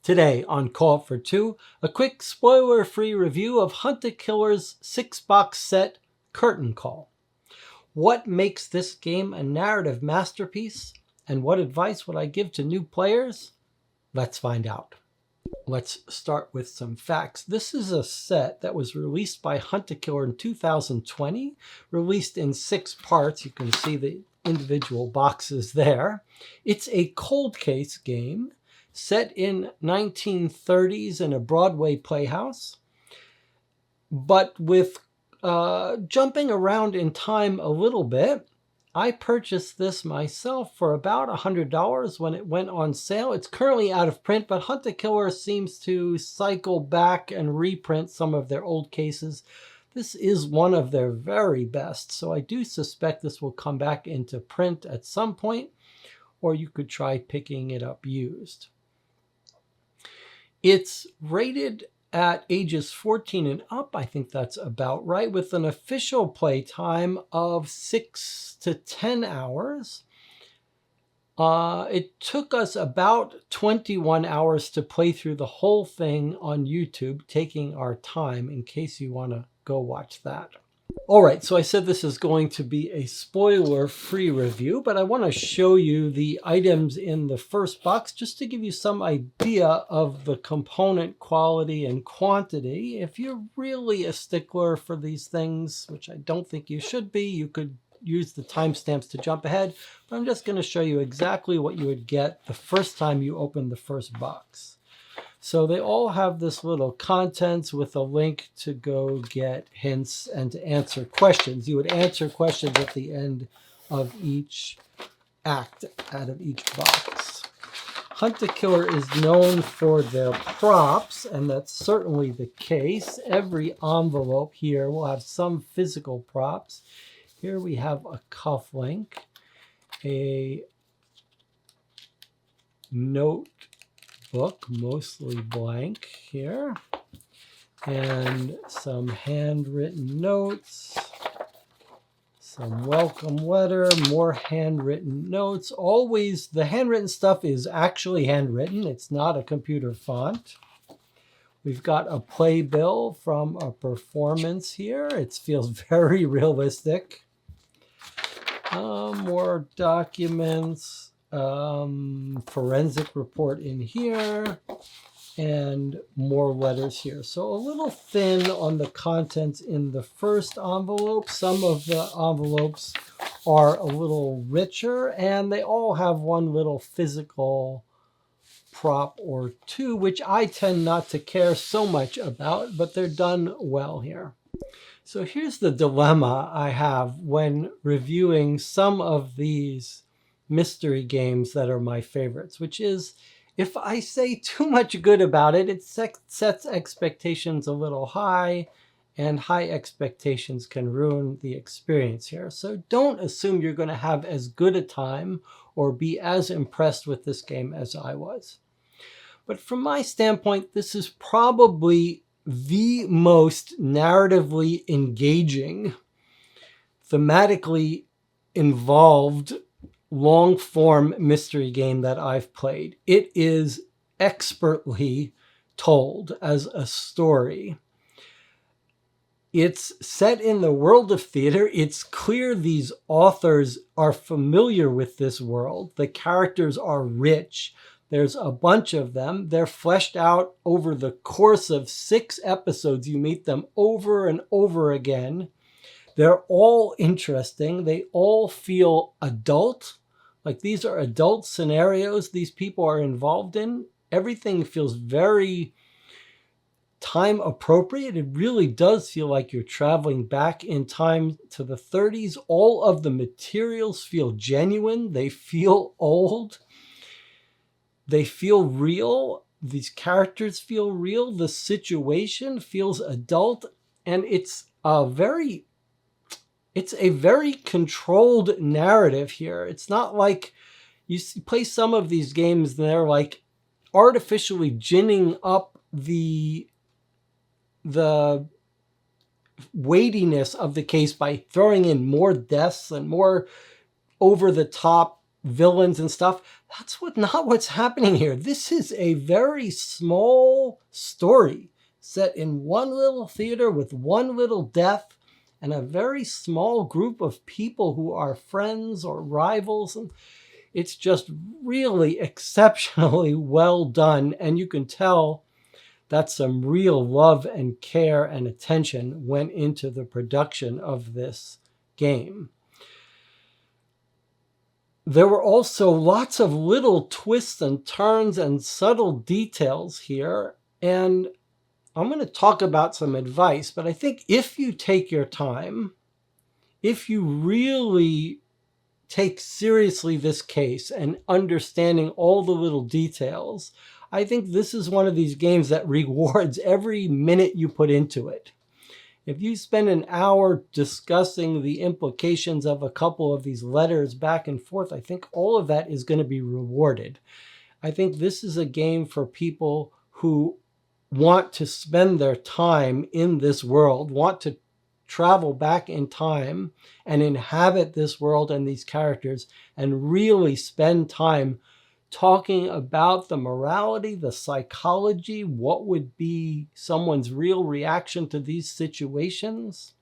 Today on Call for Two, a quick spoiler-free review of Hunt the Killer's 6-box set Curtain Call. What makes this game a narrative masterpiece, and what advice would I give to new players? Let's find out. Let's start with some facts. This is a set that was released by Hunt the Killer in 2020, released in 6 parts. You can see the individual boxes there. It's a cold case game set in 1930s in a Broadway playhouse, but with jumping around in time a little bit. I purchased this myself for about $100 when it went on sale. It's currently out of print, but Hunt the Killer seems to cycle back and reprint some of their old cases. This is one of their very best, so I do suspect this will come back into print at some point, or you could try picking it up used. It's rated at ages 14 and up. I think that's about right, with an official play time of 6 to 10 hours. It took us about 21 hours to play through the whole thing on YouTube, taking our time, in case you want to go watch that. All right, so I said this is going to be a spoiler-free review, but I want to show you the items in the first box just to give you some idea of the component quality and quantity. If you're really a stickler for these things, which I don't think you should be, you could use the timestamps to jump ahead, but I'm just going to show you exactly what you would get the first time you open the first box. So they all have this little contents with a link to go get hints and to answer questions. You would answer questions at the end of each act out of each box. Hunt the Killer is known for their props, and that's certainly the case. Every envelope here will have some physical props. Here we have a cufflink, a note book, mostly blank here, and some handwritten notes, some welcome letter, more handwritten notes. Always the handwritten stuff is actually handwritten. It's not a computer font. We've got a playbill from a performance here. It feels very realistic. More documents. Forensic report in here, and more letters here. So a little thin on the contents in the first envelope. Some of the envelopes are a little richer, and they all have one little physical prop or two, which I tend not to care so much about, but they're done well here. So here's the dilemma I have when reviewing some of these mystery games that are my favorites, which is if I say too much good about it, it sets expectations a little high, and high expectations can ruin the experience here. So don't assume you're going to have as good a time or be as impressed with this game as I was. But from my standpoint, this is probably the most narratively engaging, thematically involved long-form mystery game that I've played. It is expertly told as a story. It's set in the world of theater. It's clear these authors are familiar with this world. The characters are rich. There's a bunch of them. They're fleshed out over the course of 6 episodes. You meet them over and over again. They're all interesting. They all feel adult. Like these are adult scenarios these people are involved in. Everything feels very time appropriate. It really does feel like you're traveling back in time to the 30s. All of the materials feel genuine. They feel old. They feel real. These characters feel real. The situation feels adult. And it's a very controlled narrative here. It's not like you play some of these games and they're like artificially ginning up the weightiness of the case by throwing in more deaths and more over-the-top villains and stuff. That's not what's happening here. This is a very small story set in one little theater with one little death and a very small group of people who are friends or rivals. And it's just really exceptionally well done. And you can tell that some real love and care and attention went into the production of this game. There were also lots of little twists and turns and subtle details here. And I'm going to talk about some advice, but I think if you take your time, if you really take seriously this case and understanding all the little details, I think this is one of these games that rewards every minute you put into it. If you spend an hour discussing the implications of a couple of these letters back and forth, I think all of that is going to be rewarded. I think this is a game for people who want to spend their time in this world, want to travel back in time and inhabit this world and these characters and really spend time talking about the morality, the psychology, what would be someone's real reaction to these situations.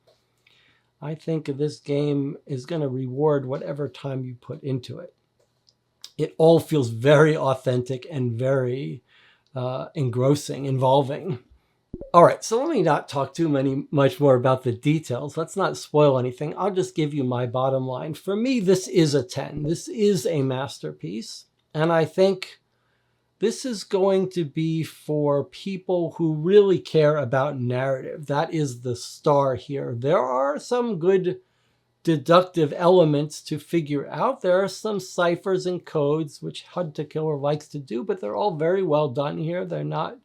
I think this game is going to reward whatever time you put into it. It all feels very authentic and very engrossing, involving. All right, so let me not talk much more about the details. Let's not spoil anything. I'll just give you my bottom line. For me, this is a 10. This is a masterpiece. And I think this is going to be for people who really care about narrative. That is the star here. There are some good deductive elements to figure out. There are some ciphers and codes, which Hunt a Killer likes to do, but they're all very well done here. They're not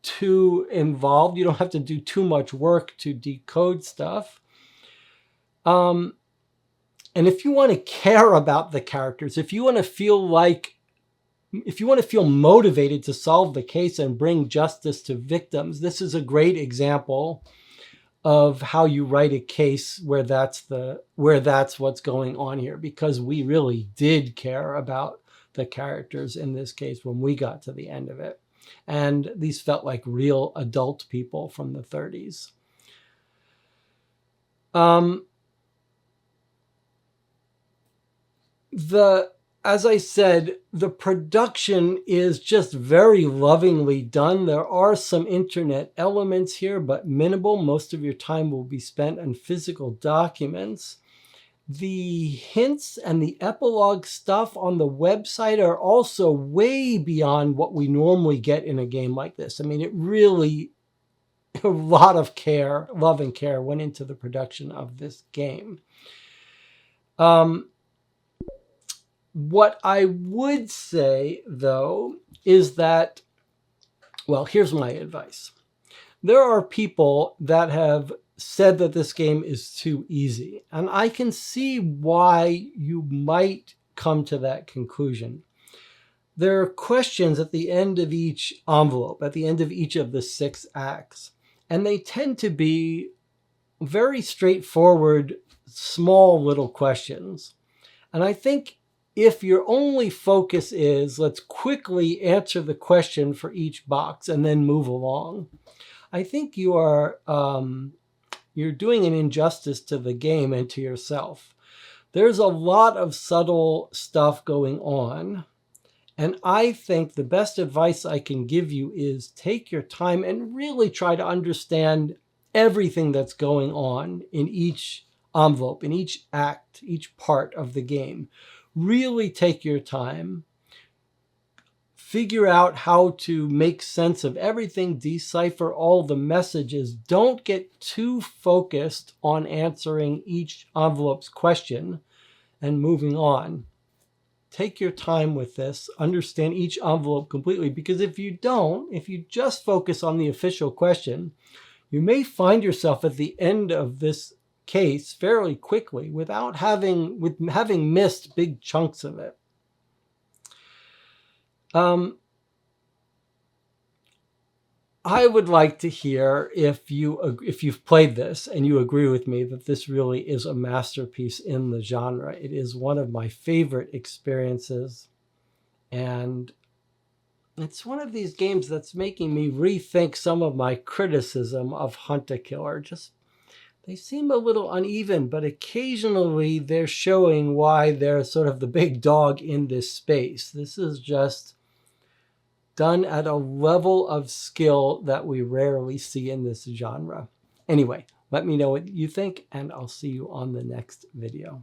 too involved. You don't have to do too much work to decode stuff. And if you want to care about the characters, if you want to feel motivated to solve the case and bring justice to victims, this is a great example of how you write a case where that's what's going on here, because we really did care about the characters in this case when we got to the end of it. And these felt like real adult people from the 30s. As I said, the production is just very lovingly done. There are some internet elements here, but minimal. Most of your time will be spent on physical documents. The hints and the epilogue stuff on the website are also way beyond what we normally get in a game like this. I mean, it really, a lot of care, love and care went into the production of this game. What I would say, though, is that, well, here's my advice. There are people that have said that this game is too easy, and I can see why you might come to that conclusion. There are questions at the end of each envelope, at the end of each of the 6 acts, and they tend to be very straightforward, small little questions. And I think if your only focus is, let's quickly answer the question for each box and then move along, I think you are you're doing an injustice to the game and to yourself. There's a lot of subtle stuff going on, and I think the best advice I can give you is take your time and really try to understand everything that's going on in each envelope, in each act, each part of the game. Really take your time, figure out how to make sense of everything, decipher all the messages. Don't get too focused on answering each envelope's question and moving on. Take your time with this, understand each envelope completely, because if you just focus on the official question, you may find yourself at the end of this case fairly quickly with having missed big chunks of it. I would like to hear if you've played this and you agree with me that this really is a masterpiece in the genre. It is one of my favorite experiences, and it's one of these games that's making me rethink some of my criticism of Hunt a Killer. Just they seem a little uneven, but occasionally they're showing why they're sort of the big dog in this space. This is just done at a level of skill that we rarely see in this genre. Anyway, let me know what you think, and I'll see you on the next video.